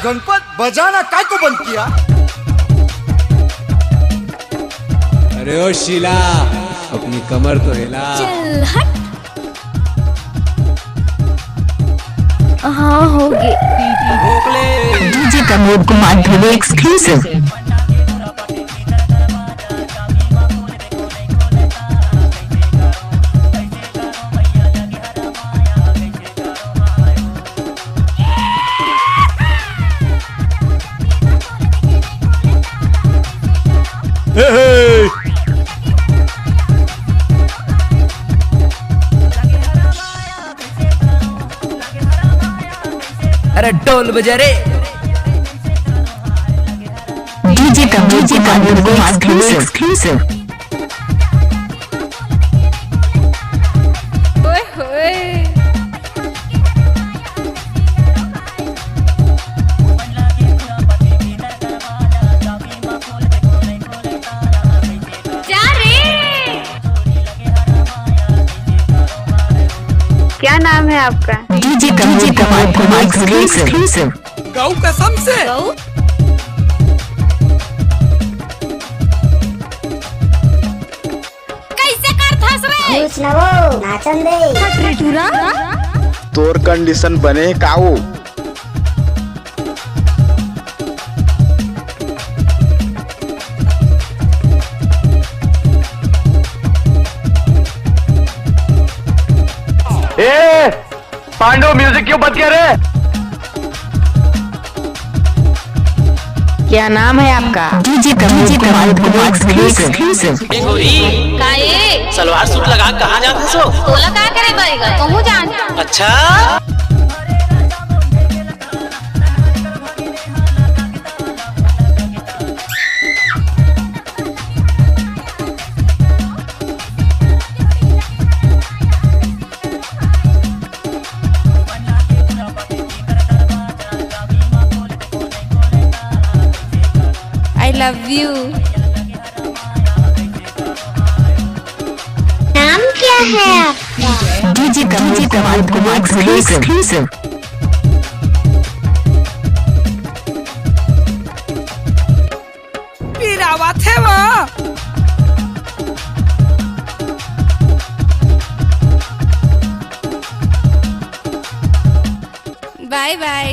गणपत बजाना काय को बंद किया? अरे ओ शीला, अपनी कमर तो हिला। चल हट। हाँ हो गए। डीजे प्रमोद कुमार ध्रुव एक्सक्लूसिव। अरे ढोल बजा रे। डीजे प्रमोद कुमार ध्रुव एक्सक्लूसिव। ओए होए। जा रे। क्या नाम है आपका? डीजे प्रमोद कुमार ध्रुव एक्सक्लूसिव। गौ कसम से। गौ? कैसे कर थस रे? कुछ ना वो नाचन दे। हट रे टूरा। तोर कंडीशन बने काऊ। ए पांडु म्यूजिक क्यों बंद किया रे? क्या नाम है आपका? DJ Pramod Kumar exclusive. काए? सलवार सूट लगा कहाँ जाता सो? तोला का करे बाईगा? कहूँ जान। अच्छा I love you. नाम क्या है आपका? DJ Pramod Kumar exclusive. पीरावा थे वो। Bye bye.